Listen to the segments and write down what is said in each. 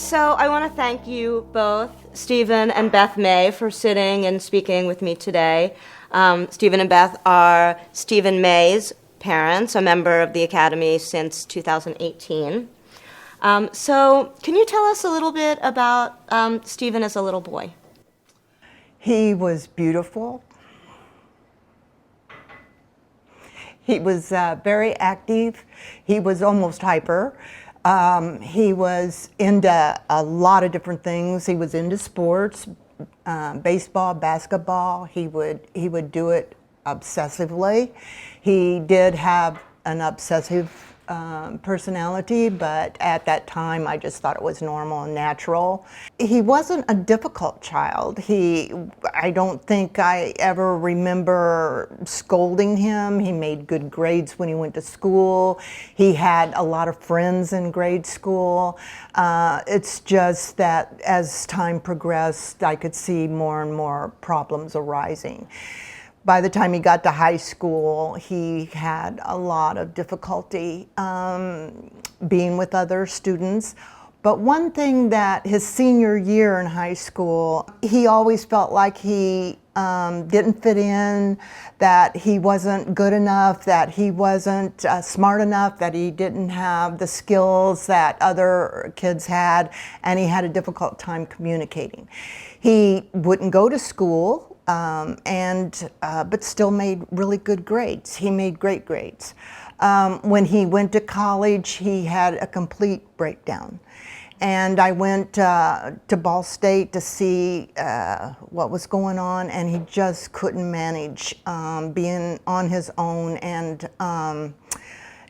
So I want to thank you both, Stephen and Beth May, for sitting and speaking with me today. Stephen and Beth are Stephen May's parents, a member of the Academy since 2018. So can you tell us a little bit about Stephen as a little boy? He was beautiful. He was very active. He was almost hyper. He was into a lot of different things. He was into sports, baseball, basketball. He would do it obsessively. He did have an obsessive personality, but at that time I just thought it was normal and natural. He wasn't a difficult child. I don't think I ever remember scolding him. He made good grades when he went to school. He had a lot of friends in grade school. It's just that as time progressed, I could see more and more problems arising. By the time he got to high school, he had a lot of difficulty being with other students. But one thing that his senior year in high school, he always felt like he didn't fit in, that he wasn't good enough, that he wasn't smart enough, that he didn't have the skills that other kids had, and he had a difficult time communicating. He wouldn't go to school. But still made really good grades. He made great grades. When he went to college, he had a complete breakdown. And I went to Ball State to see what was going on, and he just couldn't manage being on his own, and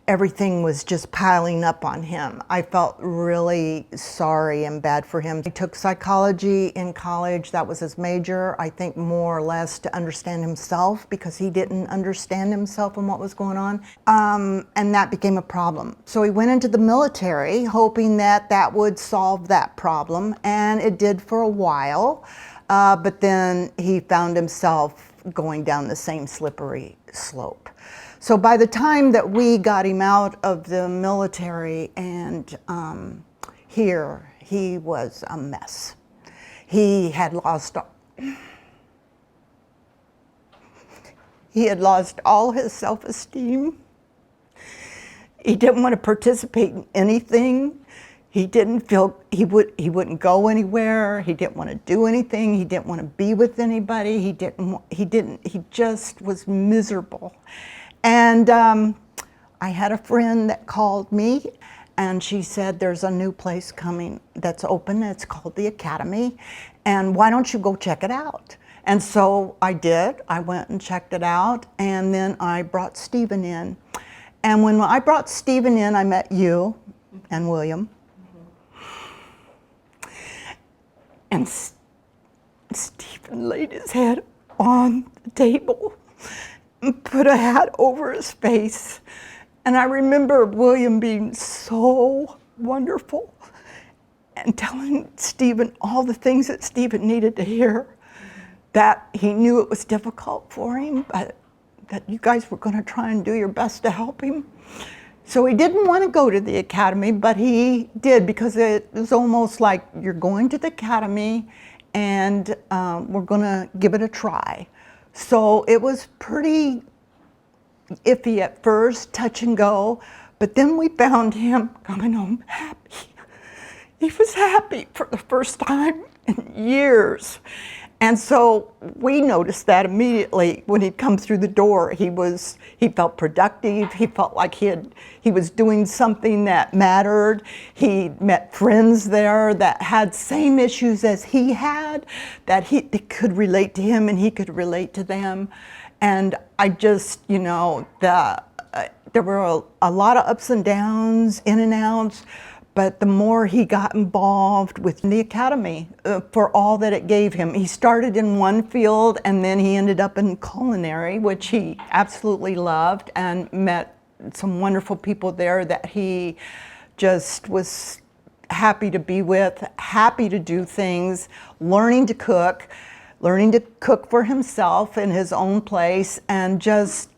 everything was just piling up on him. I felt really sorry and bad for him. He took psychology in college. That was his major, I think more or less to understand himself, because he didn't understand himself and what was going on. And that became a problem. So he went into the military hoping that that would solve that problem, and it did for a while. But then he found himself going down the same slippery slope. So by the time that we got him out of the military and here, he was a mess. He had lost all his self-esteem. He didn't want to participate in anything. He didn't feel, he wouldn't go anywhere. He didn't want to do anything. He didn't want to be with anybody. He just was miserable. And I had a friend that called me, and she said, there's a new place coming that's open. It's called the Academy, and why don't you go check it out? And so I did. I went and checked it out, and then I brought Stephen in. And when I brought Stephen in, I met you and William. And Stephen laid his head on the table, put a hat over his face. And I remember William being so wonderful and telling Stephen all the things that Stephen needed to hear, that he knew it was difficult for him, but that you guys were going to try and do your best to help him. So he didn't want to go to the Academy, but he did, because it was almost like, you're going to the Academy and we're going to give it a try. So it was pretty iffy at first, touch and go, but then we found him coming home happy. He was happy for the first time in years. And so we noticed that immediately when he'd come through the door. He felt productive. He felt like he was doing something that mattered. He met friends there that had same issues as he had, that they could relate to him and he could relate to them. And I just, there were a lot of ups and downs, in and outs. But the more he got involved with the Academy for all that it gave him. He started in one field and then he ended up in culinary, which he absolutely loved, and met some wonderful people there that he just was happy to be with, happy to do things, learning to cook for himself in his own place, and just,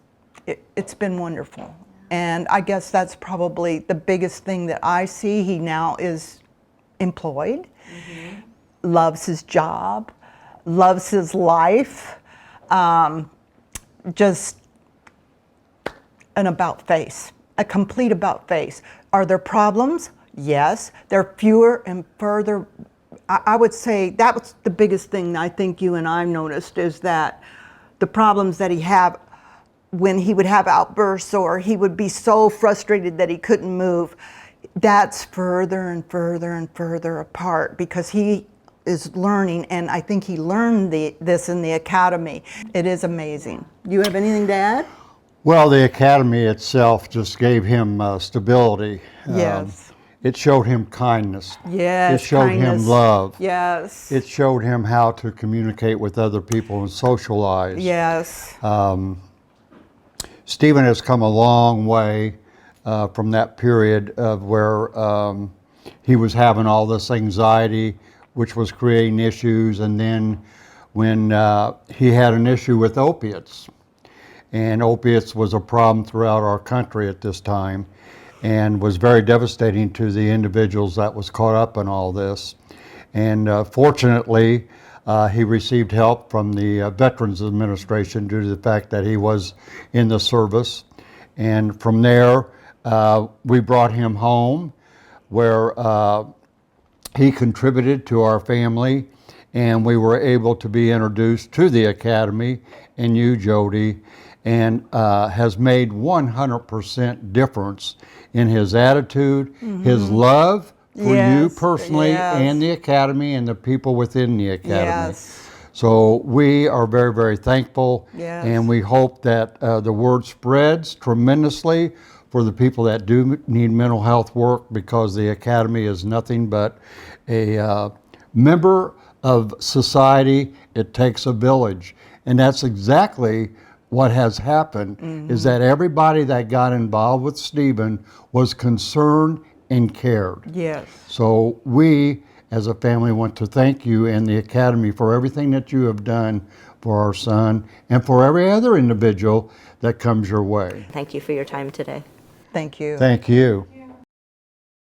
it's been wonderful. And I guess that's probably the biggest thing that I see. He now is employed, loves his job, loves his life, just an about face, a complete about face. Are there problems? Yes. They're fewer and further. I would say that was the biggest thing I think you and I noticed, is that the problems that he had when he would have outbursts or he would be so frustrated that he couldn't move, that's further and further and further apart, because he is learning, and I think he learned this in the academy. It is amazing. You have anything to add? Well, the academy itself just gave him stability. Yes. It showed him kindness. Yes, It showed kindness. him love. Yes. It showed him how to communicate with other people and socialize. Yes. Stephen has come a long way from that period of where he was having all this anxiety, which was creating issues, and then when he had an issue with opiates. And opiates was a problem throughout our country at this time, and was very devastating to the individuals that was caught up in all this. And fortunately, he received help from the Veterans Administration due to the fact that he was in the service. And from there, we brought him home, where he contributed to our family, and we were able to be introduced to the academy and you, Jody, and has made 100% difference in his attitude, his love for you personally, and the academy and the people within the academy. Yes. So we are very, very thankful, Yes. and we hope that the word spreads tremendously for the people that do need mental health work, because the academy is nothing but a member of society. It takes a village, and that's exactly what has happened, is that everybody that got involved with Stephen was concerned and cared. Yes. So we, as a family, want to thank you and the academy for everything that you have done for our son and for every other individual that comes your way. Thank you for your time today. Thank you. Thank you.